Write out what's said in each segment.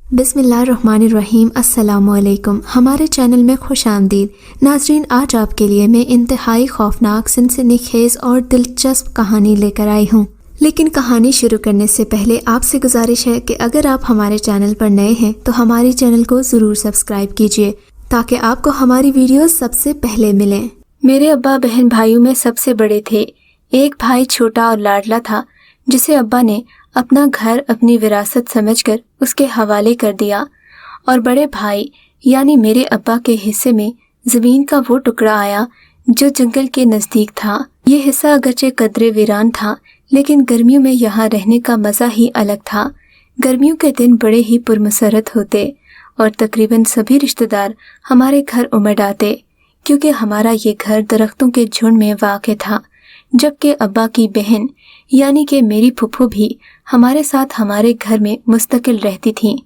बिस्मिल्लाहिर्रहमानिर्रहीम। अस्सलामुअलैकुम। हमारे चैनल में खुश आमदीद। नाजरीन, आज आपके लिए मैं इंतहाई खौफनाक, सनसनीखेज और दिलचस्प कहानी लेकर आई हूँ। लेकिन कहानी शुरू करने से पहले आपसे गुजारिश है कि अगर आप हमारे चैनल पर नए हैं तो हमारे चैनल को ज़रूर सब्सक्राइब कीजिए ताकि आपको हमारी वीडियोस सबसे पहले मिलें। मेरे अब्बा बहन भाइयों में सबसे बड़े थे। एक भाई छोटा और लाडला था जिसे अब्बा ने अपना घर अपनी विरासत समझकर उसके हवाले कर दिया, और बड़े भाई यानी मेरे अब्बा के हिस्से में ज़मीन का वो टुकड़ा आया जो जंगल के नज़दीक था। ये हिस्सा अगरचे कदरे वीरान था, लेकिन गर्मियों में यहाँ रहने का मज़ा ही अलग था। गर्मियों के दिन बड़े ही पुरमसरत होते और तकरीबन सभी रिश्तेदार हमारे घर उमड़ आते, क्योंकि हमारा ये घर दरख्तों के झुंड में वाक़ था। जबकि अब्बा की बहन यानी कि मेरी फुफ्फो भी हमारे साथ हमारे घर में मुस्तकिल रहती थीं।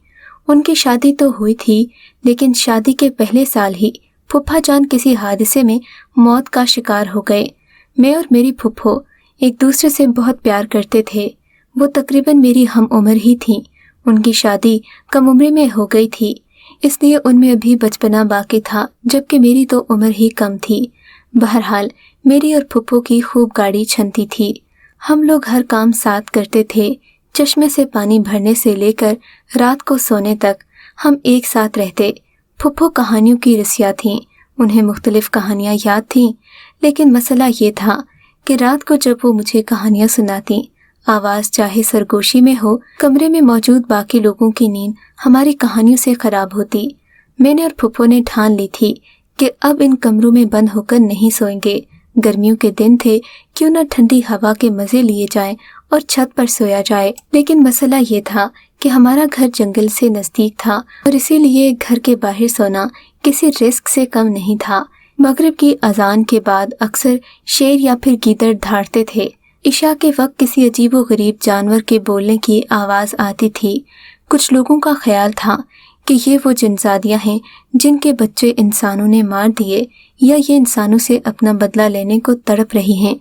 उनकी शादी तो हुई थी, लेकिन शादी के पहले साल ही फुफ्फा जान किसी हादसे में मौत का शिकार हो गए। मैं और मेरी फुफ्फो एक दूसरे से बहुत प्यार करते थे। वो तकरीबन मेरी हम उम्र ही थीं। उनकी शादी कम उम्र में हो गई थी, इसलिए उनमें अभी बचपना बाकी था, जबकि मेरी तो उम्र ही कम थी। बहरहाल मेरी और फुफ्फो की खूब गाड़ी छनती थी। हम लोग हर काम साथ करते थे। चश्मे से पानी भरने से लेकर रात को सोने तक हम एक साथ रहते। फुफ्फो कहानियों की रसिया थीं। उन्हें मुख्तलिफ कहानियाँ याद थीं, लेकिन मसला ये था कि रात को जब वो मुझे कहानियाँ सुनाती, आवाज़ चाहे सरगोशी में हो, कमरे में मौजूद बाकी लोगों की नींद हमारी कहानियों से ख़राब होती। मैंने और फुफ्फो ने ठान ली थी कि अब इन कमरों में बंद होकर नहीं सोएंगे। गर्मियों के दिन थे, क्यों न ठंडी हवा के मज़े लिए जाएं और छत पर सोया जाए। लेकिन मसला ये था कि हमारा घर जंगल से नज़दीक था और इसीलिए घर के बाहर सोना किसी रिस्क से कम नहीं था। मगरिब की अजान के बाद अक्सर शेर या फिर गीदड़ दहाड़ते थे। इशा के वक्त किसी अजीबो गरीब जानवर के बोलने की आवाज़ आती थी। कुछ लोगों का ख्याल था कि ये वो जिनजादियाँ हैं जिनके बच्चे इंसानों ने मार दिए, या ये इंसानों से अपना बदला लेने को तड़प रही हैं,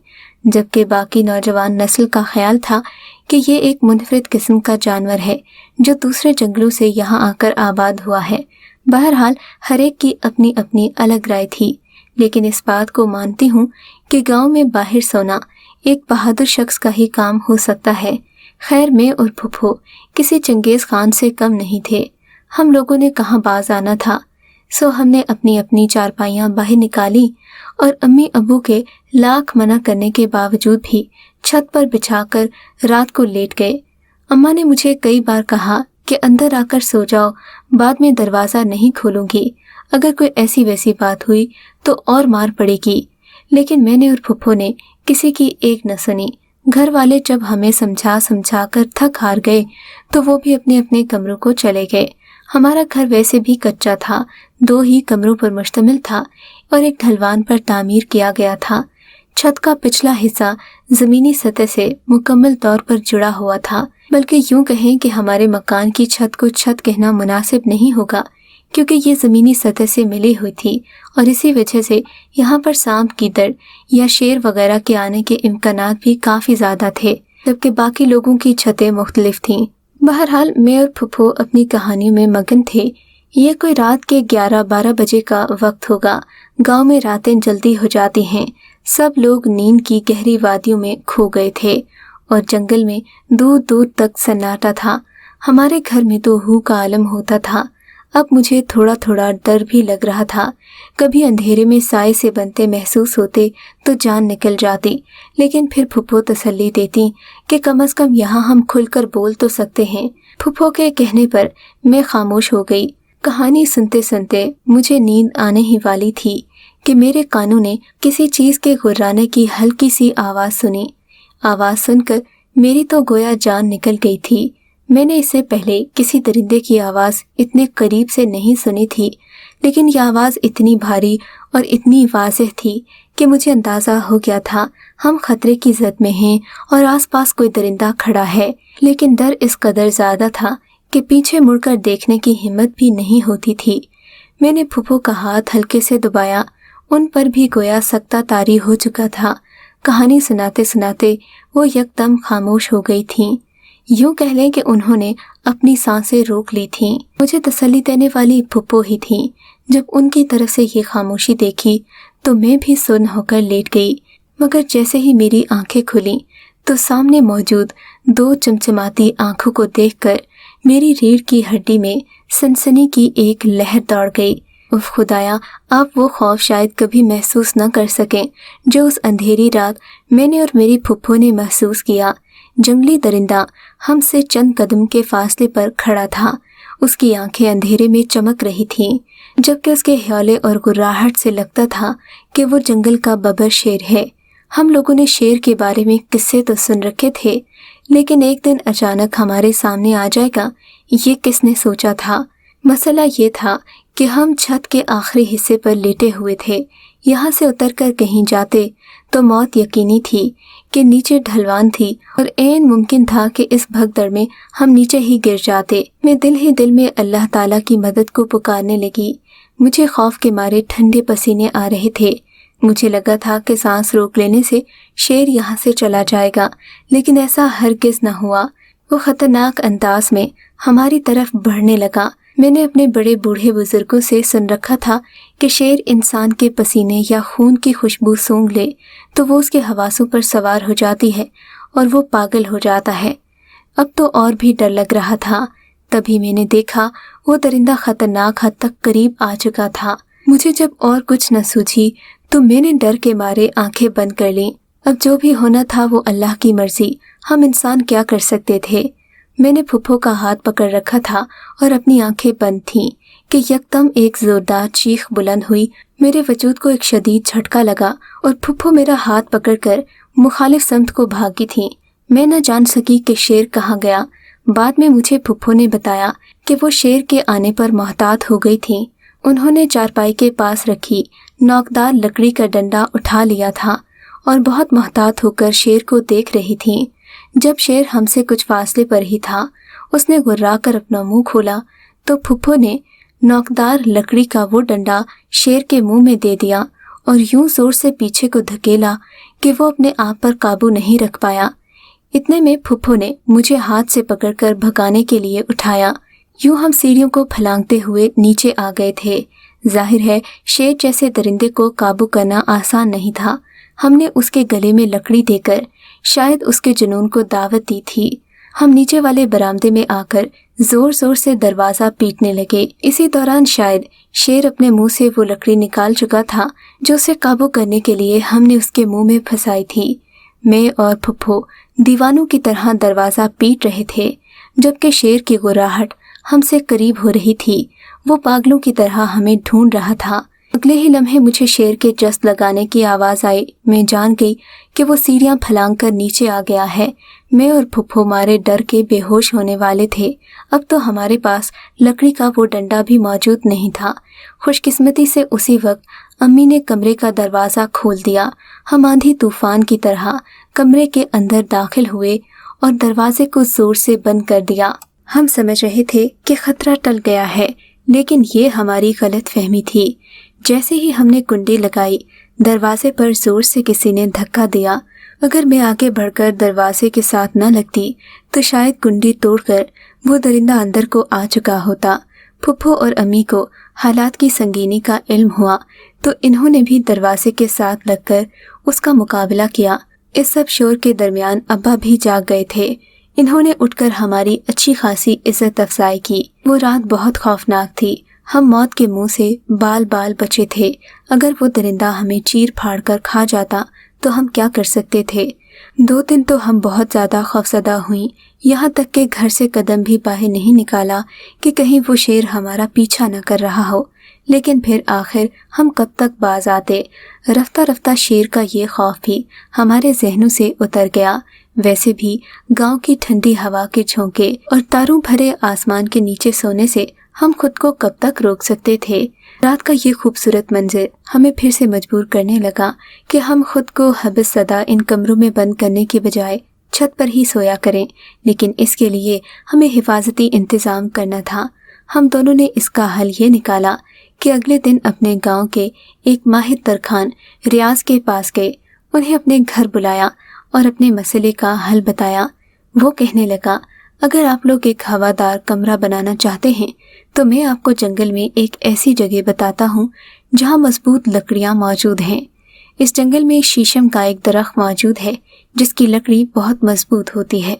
जबकि बाकी नौजवान नस्ल का ख्याल था कि ये एक मुनफरिद किस्म का जानवर है जो दूसरे जंगलों से यहाँ आकर आबाद हुआ है। बहरहाल हर एक की अपनी अपनी अलग राय थी, लेकिन इस बात को मानती हूँ कि गांव में बाहर सोना एक बहादुर शख्स का ही काम हो सकता है। खैर, मैं और फुफ्फो किसी चंगेज़ खान से कम नहीं थे। हम लोगों ने कहाँ बाज आना था, सो हमने अपनी अपनी चारपाइयाँ बाहर निकाली और अम्मी अब्बू के लाख मना करने के बावजूद भी छत पर बिछाकर रात को लेट गए। अम्मा ने मुझे कई बार कहा कि अंदर आकर सो जाओ, बाद में दरवाज़ा नहीं खोलूंगी, अगर कोई ऐसी वैसी बात हुई तो और मार पड़ेगी। लेकिन मैंने और फुफ्फो ने किसी की एक न सुनी। घर वाले जब हमें समझा कर थक हार गए तो वो भी अपने अपने कमरों को चले गए। हमारा घर वैसे भी कच्चा था, 2 ही कमरों पर मुश्तमिल था और एक ढलवान पर तामीर किया गया था। छत का पिछला हिस्सा ज़मीनी सतह से मुकम्मल तौर पर जुड़ा हुआ था, बल्कि यूँ कहें कि हमारे मकान की छत को छत कहना मुनासिब नहीं होगा, क्योंकि ये ज़मीनी सतह से मिली हुई थी और इसी वजह से यहाँ पर सांप, गीदड़ या शेर वगैरह के आने के इम्कानात भी काफ़ी ज़्यादा थे, जबकि बाकी लोगों की छतें मुख्तलिफ थीं। बहरहाल मैं और फुफ्फो अपनी कहानियों में मगन थे। ये कोई रात के 11-12 बजे का वक्त होगा। गांव में रातें जल्दी हो जाती हैं। सब लोग नींद की गहरी वादियों में खो गए थे और जंगल में दूर दूर तक सन्नाटा था। हमारे घर में तो हू का आलम होता था। अब मुझे थोड़ा थोड़ा डर भी लग रहा था। कभी अंधेरे में साए से बनते महसूस होते तो जान निकल जाती, लेकिन फिर फुफ्फो तसल्ली देती कि कम से कम यहाँ हम खुलकर बोल तो सकते हैं। फुफ्फो के कहने पर मैं खामोश हो गई। कहानी सुनते सुनते मुझे नींद आने ही वाली थी कि मेरे कानों ने किसी चीज़ के गुर्राने की हल्की सी आवाज़ सुनी। आवाज़ सुनकर मेरी तो गोया जान निकल गई थी। मैंने इससे पहले किसी दरिंदे की आवाज़ इतने करीब से नहीं सुनी थी, लेकिन यह आवाज़ इतनी भारी और इतनी वाज़ेह थी कि मुझे अंदाज़ा हो गया था हम खतरे की जद में हैं और आसपास कोई दरिंदा खड़ा है। लेकिन डर इस कदर ज़्यादा था कि पीछे मुड़कर देखने की हिम्मत भी नहीं होती थी। मैंने फुफ्फो का हाथ हल्के से दबाया। उन पर भी गोया सख्ता तारी हो चुका था। कहानी सुनाते सुनाते वो यकदम खामोश हो गई थीं। यूं कह लें कि उन्होंने अपनी सांसें रोक ली थीं। मुझे तसल्ली देने वाली फुप्पो ही थीं। जब उनकी तरफ से ये खामोशी देखी तो मैं भी सुन्न होकर लेट गई, मगर जैसे ही मेरी आंखें खुलीं तो सामने मौजूद 2 चमचमाती आंखों को देखकर मेरी रीढ़ की हड्डी में सनसनी की एक लहर दौड़ गई। उफ खुदाया, आप वो खौफ शायद कभी महसूस न कर सकें जो उस अंधेरी रात मैंने और मेरी फुप्पो ने महसूस किया। जंगली दरिंदा हमसे चंद कदम के फासले पर खड़ा था। उसकी आंखें अंधेरे में चमक रही थीं, जबकि उसके ह्योले और गुर्राहट से लगता था कि वो जंगल का बबर शेर है। हम लोगों ने शेर के बारे में किस्से तो सुन रखे थे, लेकिन एक दिन अचानक हमारे सामने आ जाएगा, ये किसने सोचा था। मसला ये था कि हम छत के आखिरी हिस्से पर लेटे हुए थे। यहाँ से उतरकर कहीं जाते तो मौत यकीनी थी कि नीचे ढलवान थी और ऐन मुमकिन था कि इस भगदड़ में हम नीचे ही गिर जाते। मैं दिल ही दिल में अल्लाह ताला की मदद को पुकारने लगी। मुझे खौफ के मारे ठंडे पसीने आ रहे थे। मुझे लगा था कि सांस रोक लेने से शेर यहाँ से चला जाएगा, लेकिन ऐसा हरगिज न हुआ। वो खतरनाक अंदाज में हमारी तरफ बढ़ने लगा। मैंने अपने बड़े बूढ़े बुजुर्गों से सुन रखा था कि शेर इंसान के पसीने या खून की खुशबू सूंघ ले तो वो उसके हवासों पर सवार हो जाती है और वो पागल हो जाता है। अब तो और भी डर लग रहा था। तभी मैंने देखा वो दरिंदा खतरनाक हद तक करीब आ चुका था। मुझे जब और कुछ न सूझी तो मैंने डर के मारे आंखें बंद कर लीं। अब जो भी होना था वो अल्लाह की मर्जी, हम इंसान क्या कर सकते थे। मैंने फुप्पो का हाथ पकड़ रखा था और अपनी आंखें बंद थीं कि यकदम एक जोरदार चीख बुलंद हुई। मेरे वजूद को एक शदीद झटका लगा और फुप्पो मेरा हाथ पकड़कर मुखालिफ समत को भागी थीं। मैं न जान सकी कि शेर कहाँ गया। बाद में मुझे फुप्पो ने बताया कि वो शेर के आने पर मोहतात हो गई थीं। उन्होंने चारपाई के पास रखी नोकदार लकड़ी का डंडा उठा लिया था और बहुत मोहतात होकर शेर को देख रही थीं। जब शेर हमसे कुछ फासले पर ही था, उसने गुर्रा कर अपना मुंह खोला तो फुप्पो ने नोकदार लकड़ी का वो डंडा शेर के मुंह में दे दिया और यूं जोर से पीछे को धकेला कि वो अपने आप पर काबू नहीं रख पाया। इतने में फुप्पो ने मुझे हाथ से पकड़कर भगाने के लिए उठाया। यूं हम सीढ़ियों को फलांगते हुए नीचे आ गए थे। जाहिर है शेर जैसे दरिंदे को काबू करना आसान नहीं था। हमने उसके गले में लकड़ी देकर शायद उसके जुनून को दावत दी थी। हम नीचे वाले बरामदे में आकर जोर जोर से दरवाजा पीटने लगे। इसी दौरान शायद शेर अपने मुंह से वो लकड़ी निकाल चुका था जो उसे काबू करने के लिए हमने उसके मुंह में फंसाई थी। मैं और फुप्पो दीवानों की तरह दरवाजा पीट रहे थे, जबकि शेर की गुर्राहट हमसे करीब हो रही थी। वो पागलों की तरह हमें ढूंढ रहा था। अगले ही लम्हे मुझे शेर के जस्त लगाने की आवाज़ आई। मैं जान गई कि वो सीढ़ियां फलांग कर नीचे आ गया है। मैं और फुप्पो मारे डर के बेहोश होने वाले थे। अब तो हमारे पास लकड़ी का वो डंडा भी मौजूद नहीं था। खुशकिस्मती से उसी वक्त अम्मी ने कमरे का दरवाज़ा खोल दिया। हम आंधी तूफान की तरह कमरे के अंदर दाखिल हुए और दरवाजे को जोर से बंद कर दिया। हम समझ रहे थे कि खतरा टल गया है, लेकिन ये हमारी गलत फहमी थी। जैसे ही हमने कुंडी लगाई, दरवाजे पर जोर से किसी ने धक्का दिया। अगर मैं आगे बढ़कर दरवाजे के साथ न लगती तो शायद कुंडी तोड़कर वो दरिंदा अंदर को आ चुका होता। फुप्पो और अम्मी को हालात की संगीनी का इल्म हुआ तो इन्होंने भी दरवाजे के साथ लगकर उसका मुकाबला किया। इस सब शोर के दरमियान अब्बा भी जाग गए थे। इन्होंने उठकर हमारी अच्छी खासी इज्जत अफजाई की। वो रात बहुत खौफनाक थी। हम मौत के मुंह से बाल बाल बचे थे। अगर वो दरिंदा हमें चीर फाड़ कर खा जाता तो हम क्या कर सकते थे। 2 दिन तो हम बहुत ज़्यादा खौफजदा हुई, यहाँ तक कि घर से कदम भी बाहर नहीं निकाला कि कहीं वो शेर हमारा पीछा न कर रहा हो। लेकिन फिर आखिर हम कब तक बाज आते। रफ्ता रफ्ता शेर का ये खौफ भी हमारे जहनों से उतर गया। वैसे भी गांव की ठंडी हवा के झोंके और तारों भरे आसमान के नीचे सोने से हम खुद को कब तक रोक सकते थे। रात का ये खूबसूरत मंजर हमें फिर से मजबूर करने लगा कि हम खुद को हबस सदा इन कमरों में बंद करने के बजाय छत पर ही सोया करें। लेकिन इसके लिए हमें हिफाजती इंतज़ाम करना था। हम दोनों ने इसका हल ये निकाला कि अगले दिन अपने गांव के एक माहिर तरखान रियाज के पास गए। उन्हें अपने घर बुलाया और अपने मसले का हल बताया। वो कहने लगा, अगर आप लोग एक हवादार कमरा बनाना चाहते हैं तो मैं आपको जंगल में एक ऐसी जगह बताता हूँ जहाँ मजबूत लकड़ियाँ मौजूद हैं। इस जंगल में शीशम का एक दरख्त मौजूद है जिसकी लकड़ी बहुत मजबूत होती है।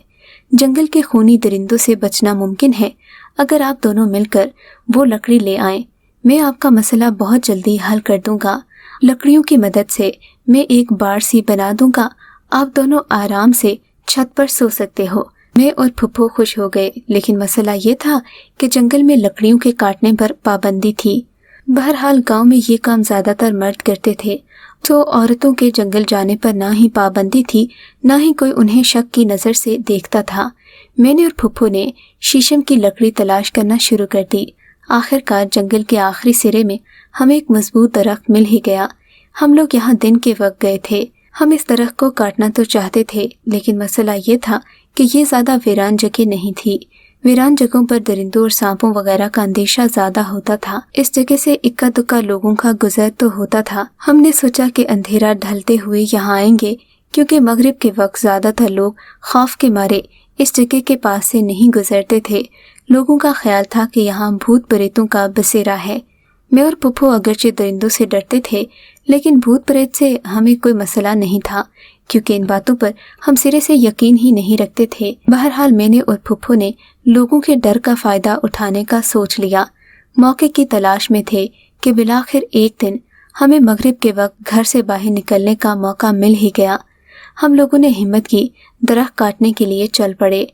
जंगल के खूनी दरिंदों से बचना मुमकिन है अगर आप दोनों मिलकर वो लकड़ी ले आएं। मैं आपका मसला बहुत जल्दी हल कर दूंगा। लकड़ियों की मदद से मैं एक बाड़ सी बना दूंगा। आप दोनों आराम से छत पर सो सकते हो। मैं और फुप्पो खुश हो गए, लेकिन मसला ये था कि जंगल में लकड़ियों के काटने पर पाबंदी थी। बहरहाल गांव में ये काम ज्यादातर मर्द करते थे, तो औरतों के जंगल जाने पर ना ही पाबंदी थी, ना ही कोई उन्हें शक की नज़र से देखता था। मैंने और फुप्पो ने शीशम की लकड़ी तलाश करना शुरू कर दी। आखिरकार जंगल के आखिरी सिरे में हमें एक मजबूत दरख्त मिल ही गया। हम लोग यहाँ दिन के वक्त गए थे। हम इस दरख्त को काटना तो चाहते थे, लेकिन मसला ये था कि ये ज़्यादा वीरान जगह नहीं थी। वीरान जगहों पर दरिंदों और सांपों वगैरह का अंदेशा ज़्यादा होता था। इस जगह से इक्का दुक्का लोगों का गुजर तो होता था। हमने सोचा कि अंधेरा ढलते हुए यहाँ आएंगे, क्योंकि मगरिब के वक्त ज़्यादातर लोग खौफ के मारे इस जगह के पास से नहीं गुजरते थे। लोगों का ख्याल था कि यहाँ भूत प्रेतों का बसेरा है। मैं और फुप्पो अगरचे दरिंदों से डरते थे, लेकिन भूत प्रेत से हमें कोई मसला नहीं था, क्योंकि इन बातों पर हम सिरे से यकीन ही नहीं रखते थे। बहरहाल मैंने और फुप्पो ने लोगों के डर का फ़ायदा उठाने का सोच लिया। मौके की तलाश में थे कि बिलाखिर एक दिन हमें मगरिब के वक्त घर से बाहर निकलने का मौका मिल ही गया। हम लोगों ने हिम्मत की, दरख्त काटने के लिए चल पड़े।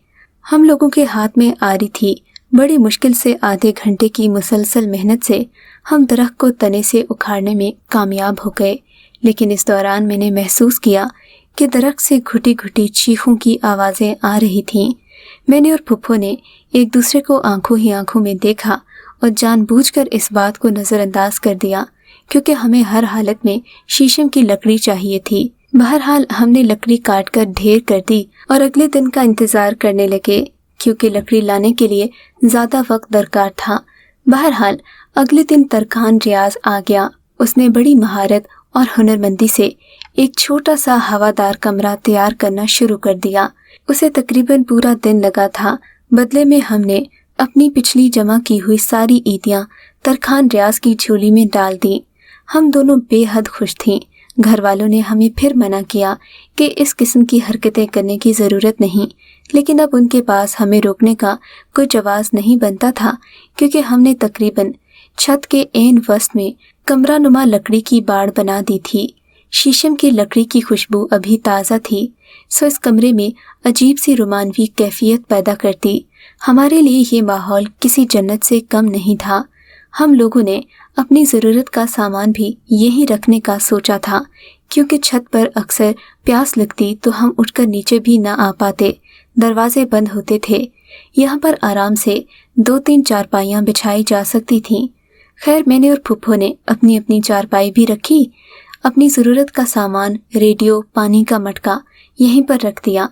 हम लोगों के हाथ में आरी थी। बड़ी मुश्किल से आधे घंटे की मुसलसल मेहनत से हम दरख्त को तने से उखाड़ने में कामयाब हो गए, लेकिन इस दौरान मैंने महसूस किया कि दरख्त से घुटी घुटी चीखों की आवाज़ें आ रही थीं। मैंने और फुप्पो ने एक दूसरे को आंखों ही आंखों में देखा और जानबूझकर इस बात को नज़रअंदाज कर दिया, क्योंकि हमें हर हालत में शीशम की लकड़ी चाहिए थी। बहरहाल हमने लकड़ी काट कर ढेर कर दी और अगले दिन का इंतज़ार करने लगे, क्योंकि लकड़ी लाने के लिए ज़्यादा वक्त दरकार था। बहरहाल अगले दिन तरखान रियाज आ गया। उसने बड़ी महारत और हुनरमंदी से एक छोटा सा हवादार कमरा तैयार करना शुरू कर दिया। उसे तकरीबन पूरा दिन लगा था। बदले में हमने अपनी पिछली जमा की हुई सारी ईदियाँ तरखान रियाज की झोली में डाल दी। हम दोनों बेहद खुश थीं। घर वालों ने हमें फिर मना किया कि इस किस्म की हरकतें करने की ज़रूरत नहीं, लेकिन अब उनके पास हमें रोकने का कोई जवाब नहीं बनता था, क्योंकि हमने तकरीबन छत के ऐन वस्त में कमरा नुमा लकड़ी की बाड़ बना दी थी। शीशम की लकड़ी की खुशबू अभी ताज़ा थी, सो इस कमरे में अजीब सी रोमानवी कैफियत पैदा करती। हमारे लिए ये माहौल किसी जन्नत से कम नहीं था। हम लोगों ने अपनी ज़रूरत का सामान भी यहीं रखने का सोचा था, क्योंकि छत पर अक्सर प्यास लगती तो हम उठकर नीचे भी न आ पाते। दरवाजे बंद होते थे। यहाँ पर आराम से 2-3 चारपाइयाँ बिछाई जा सकती थीं। खैर, मैंने और फुप्पो ने अपनी अपनी चारपाई भी रखी। अपनी ज़रूरत का सामान, रेडियो, पानी का मटका यहीं पर रख दिया।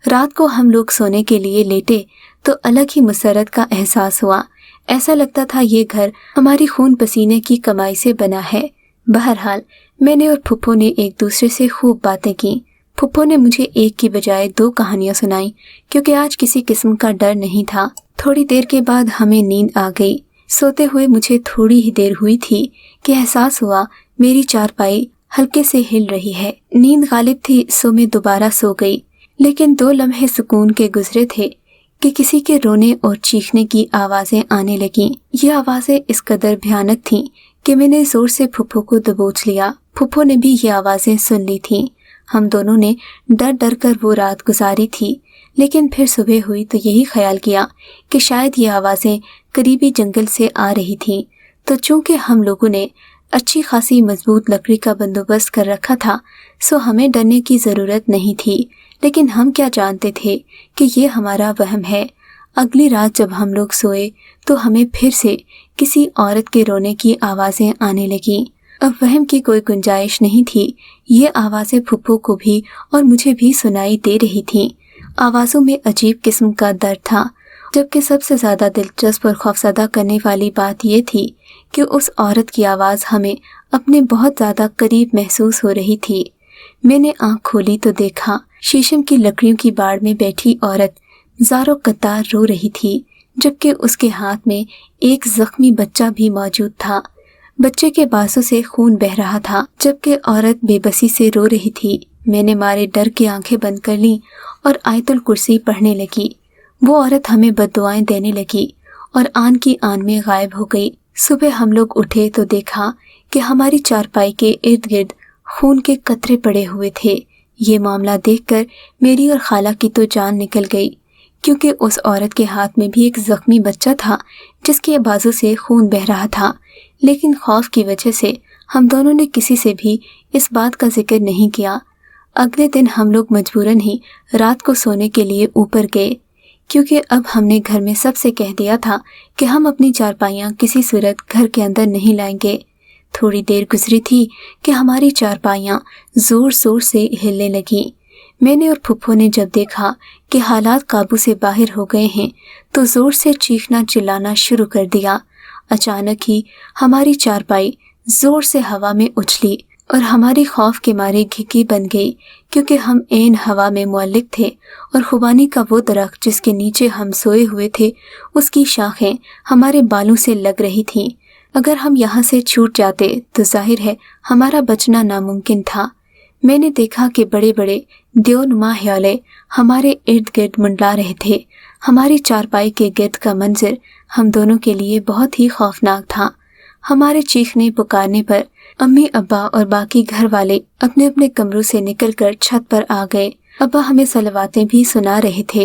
रात को हम लोग सोने के लिए लेटे तो अलग ही मुसरत का एहसास हुआ। ऐसा लगता था ये घर हमारी खून पसीने की कमाई से बना है। बहरहाल मैंने और फुप्पो ने एक दूसरे से खूब बातें की। फुप्पो ने मुझे एक की बजाय 2 कहानियाँ सुनाई, क्योंकि आज किसी किस्म का डर नहीं था। थोड़ी देर के बाद हमें नींद आ गई। सोते हुए मुझे थोड़ी ही देर हुई थी कि एहसास हुआ मेरी चारपाई हल्के से हिल रही है। नींद गालिब थी, सो मैं दोबारा सो गई। लेकिन 2 लम्हे सुकून के गुजरे थे कि किसी के रोने और चीखने की आवाज़ें आने लगीं। ये आवाज़ें इस कदर भयानक थीं कि मैंने ज़ोर से फुप्पो को दबोच लिया। फुप्पो ने भी ये आवाज़ें सुन ली थीं। हम दोनों ने डर डर कर वो रात गुजारी थी, लेकिन फिर सुबह हुई तो यही ख्याल किया कि शायद ये आवाज़ें करीबी जंगल से आ रही थीं। तो चूँकि हम लोगों ने अच्छी खासी मजबूत लकड़ी का बंदोबस्त कर रखा था, सो हमें डरने की ज़रूरत नहीं थी। लेकिन हम क्या जानते थे कि ये हमारा वहम है। अगली रात जब हम लोग सोए तो हमें फिर से किसी औरत के रोने की आवाज़ें आने लगीं। अब वहम की कोई गुंजाइश नहीं थी। ये आवाज़ें फुप्पो को भी और मुझे भी सुनाई दे रही थीं। आवाज़ों में अजीब किस्म का दर्द था, जबकि सबसे ज़्यादा दिलचस्प और खौफजदा करने वाली बात यह थी कि उस औरत की आवाज़ हमें अपने बहुत ज़्यादा करीब महसूस हो रही थी। मैंने आँख खोली तो देखा शीशम की लकड़ियों की बाड़ में बैठी औरत ज़ारो कतार रो रही थी, जबकि उसके हाथ में एक जख्मी बच्चा भी मौजूद था। बच्चे के बाजू से खून बह रहा था, जबकि औरत बेबसी से रो रही थी। मैंने मारे डर की आंखें बंद कर लीं और आयतुल कुर्सी पढ़ने लगी। वो औरत हमें बद्दुआएं देने लगी और आन की आन में गायब हो गई। सुबह हम लोग उठे तो देखा कि हमारी चारपाई के इर्द गिर्द खून के कतरे पड़े हुए थे। ये मामला देखकर मेरी और खाला की तो जान निकल गई, क्योंकि उस औरत के हाथ में भी एक जख्मी बच्चा था जिसके बाजू से खून बह रहा था। लेकिन खौफ की वजह से हम दोनों ने किसी से भी इस बात का जिक्र नहीं किया। अगले दिन हम लोग मजबूरन ही रात को सोने के लिए ऊपर गए, क्योंकि अब हमने घर में सबसे कह दिया था कि हम अपनी चारपाइयाँ किसी सूरत घर के अंदर नहीं लाएंगे। थोड़ी देर गुजरी थी कि हमारी चारपाइयाँ ज़ोर ज़ोर से हिलने लगीं। मैंने और फुप्पो ने जब देखा कि हालात काबू से बाहर हो गए हैं तो ज़ोर से चीखना चिल्लाना शुरू कर दिया। अचानक ही हमारी चारपाई ज़ोर से हवा में उछली और हमारी खौफ के मारे घिघी बन गई, क्योंकि हम ऐन हवा में मुअल्लिक थे और खुबानी का वो दरख्त जिसके नीचे हम सोए हुए थे उसकी शाखें हमारे बालों से लग रही थीं। अगर हम यहाँ से छूट जाते तो जाहिर है हमारा बचना नामुमकिन था। मैंने देखा कि बड़े बड़े द्योनुमा ह्याले हमारे इर्द गिर्द मंडला रहे थे। हमारी चारपाई के गिर्द का मंजर हम दोनों के लिए बहुत ही खौफनाक था। हमारे चीखने पुकारने पर अम्मी अब्बा और बाकी घर वाले अपने अपने कमरों से निकलकर छत पर आ गए। अब्बा हमें सलवातें भी सुना रहे थे।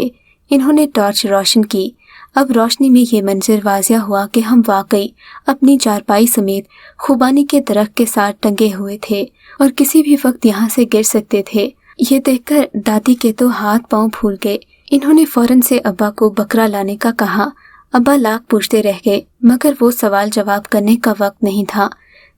इन्होंने टॉर्च रोशन की। अब रोशनी में ये मंजर वाज़िया हुआ कि हम वाकई अपनी चारपाई समेत खुबानी के दरख्त के साथ टंगे हुए थे और किसी भी वक्त यहाँ से गिर सकते थे। ये देखकर दादी के तो हाथ पांव फूल गए। इन्होंने फौरन से अब्बा को बकरा लाने का कहा। अब्बा लाख पूछते रह गए, मगर वो सवाल जवाब करने का वक्त नहीं था।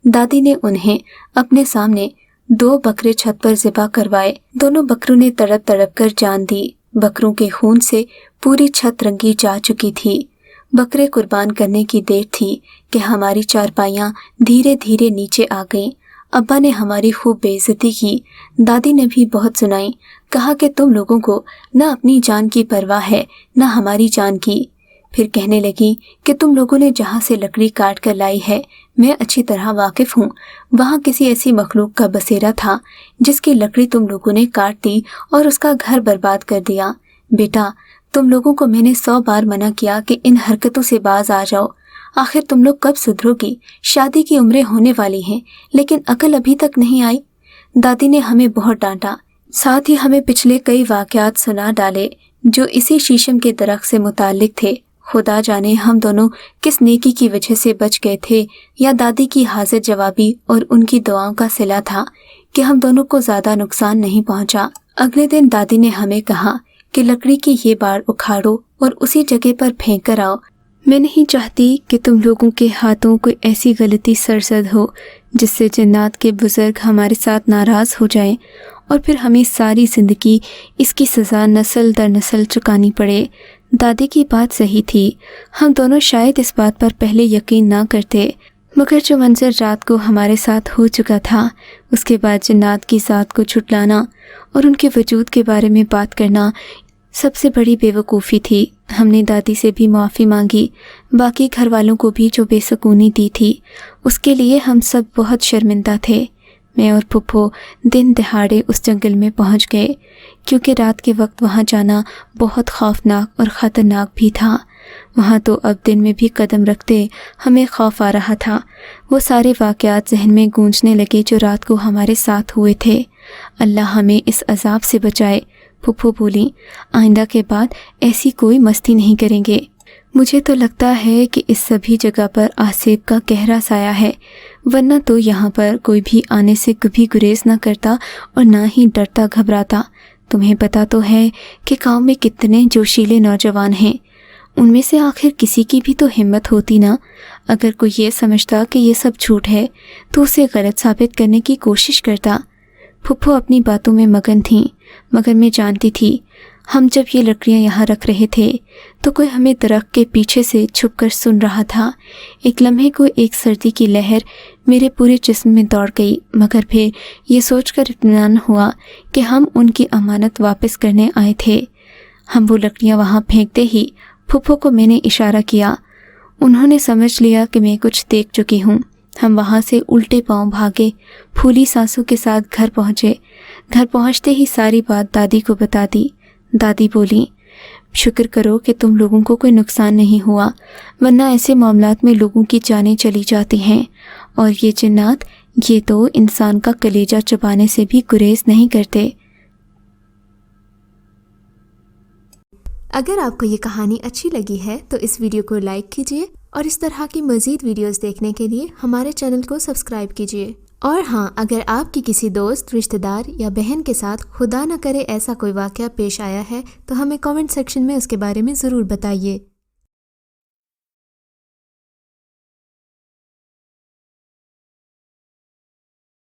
दादी ने उन्हें अपने सामने 2 बकरे छत पर ज़िबा करवाए। दोनों बकरों ने तड़प तड़प कर जान दी। बकरों के खून से पूरी छत रंगी जा चुकी थी। बकरे कुर्बान करने की देर थी कि हमारी चारपाइयाँ धीरे धीरे नीचे आ गईं। अब्बा ने हमारी खूब बेइज्जती की। दादी ने भी बहुत सुनाई। कहा कि तुम लोगों को न अपनी जान की परवाह है न हमारी जान की। फिर कहने लगी कि तुम लोगों ने जहाँ से लकड़ी काट कर लाई है मैं अच्छी तरह वाकिफ़ हूँ। वहाँ किसी ऐसी मखलूक का बसेरा था जिसकी लकड़ी तुम लोगों ने काट दी और उसका घर बर्बाद कर दिया। बेटा, तुम लोगों को मैंने 100 बार मना किया कि इन हरकतों से बाज आ जाओ। आखिर तुम लोग कब सुधरोगी? शादी की उम्रें होने वाली हैं, लेकिन अकल अभी तक नहीं आई। दादी ने हमें बहुत डांटा। साथ ही हमें पिछले कई वाक़यात सुना डाले जो इसी शीशम के दरख्त से मुताल्लिक थे। खुदा जाने हम दोनों किस नेकी की वजह से बच गए थे, या दादी की हाजिर जवाबी और उनकी दुआओं का सिला था कि हम दोनों को ज़्यादा नुकसान नहीं पहुंचा। अगले दिन दादी ने हमें कहा कि लकड़ी की ये बाड़ उखाड़ो और उसी जगह पर फेंक कर आओ। मैं नहीं चाहती कि तुम लोगों के हाथों कोई ऐसी गलती सरजद हो जिससे जन्नात के बुजुर्ग हमारे साथ नाराज़ हो जाएं और फिर हमें सारी ज़िंदगी इसकी सज़ा नस्ल दर नस्ल चुकानी पड़े। दादी की बात सही थी। हम दोनों शायद इस बात पर पहले यकीन ना करते, मगर जो मंजर रात को हमारे साथ हो चुका था, उसके बाद जन्नात की ज़ात को छुटलाना और उनके वजूद के बारे में बात करना सबसे बड़ी बेवकूफ़ी थी। हमने दादी से भी माफ़ी मांगी, बाकी घर वालों को भी जो बेसुकूनी दी थी उसके लिए हम सब बहुत शर्मिंदा थे। मैं और फुप्पो दिन दहाड़े उस जंगल में पहुंच गए, क्योंकि रात के वक्त वहां जाना बहुत खौफनाक और ख़तरनाक भी था। वहां तो अब दिन में भी कदम रखते हमें खौफ आ रहा था। वो सारे वाक़यात जहन में गूंजने लगे जो रात को हमारे साथ हुए थे। अल्लाह हमें इस अजाब से बचाए। फुप्पो बोली, आइंदा के बाद ऐसी कोई मस्ती नहीं करेंगे। मुझे तो लगता है कि इस सभी जगह पर आसिफ का गहरा साया है, वरना तो यहाँ पर कोई भी आने से कभी गुरेज ना करता और ना ही डरता घबराता। तुम्हें पता तो है कि गांव में कितने जोशीले नौजवान हैं, उनमें से आखिर किसी की भी तो हिम्मत होती ना। अगर कोई ये समझता कि ये सब झूठ है तो उसे गलत साबित करने की कोशिश करता। फुप्पो अपनी बातों में मगन थीं, मगर मैं जानती थी हम जब ये लकड़ियाँ यहाँ रख रहे थे तो कोई हमें दरख्त के पीछे से छुपकर सुन रहा था। एक लम्हे को एक सर्दी की लहर मेरे पूरे जिस्म में दौड़ गई, मगर फिर ये सोचकर इत्मीनान हुआ कि हम उनकी अमानत वापस करने आए थे। ہم وہ لکڑیاں وہاں پھینکتے ہی پھپھو کو میں نے اشارہ کیا۔ انہوں نے سمجھ لیا کہ میں کچھ دیکھ چکی ہوں۔ ہم وہاں سے الٹے پاؤں بھاگے، پھولی سانسوں کے ساتھ گھر پہنچے۔ گھر پہنچتے ہی ساری بات دادی کو بتا دی۔ دادی بولی، شکر کرو کہ تم لوگوں کو کوئی نقصان نہیں ہوا، ورنہ ایسے معاملات میں لوگوں کی جانیں چلی جاتی ہیں، اور یہ جنات، یہ تو انسان کا کلیجہ چبانے سے بھی گریز نہیں کرتے۔ اگر آپ کو یہ کہانی اچھی لگی ہے تو اس ویڈیو کو لائک کیجیے، اور اس طرح کی مزید ویڈیوز دیکھنے کے لیے ہمارے چینل کو سبسکرائب کیجیے۔ اور ہاں، اگر آپ کی کسی دوست، رشتہ دار یا بہن کے ساتھ خدا نہ کرے ایسا کوئی واقعہ پیش آیا ہے تو ہمیں کامنٹ سیکشن میں اس کے بارے میں ضرور بتائیے۔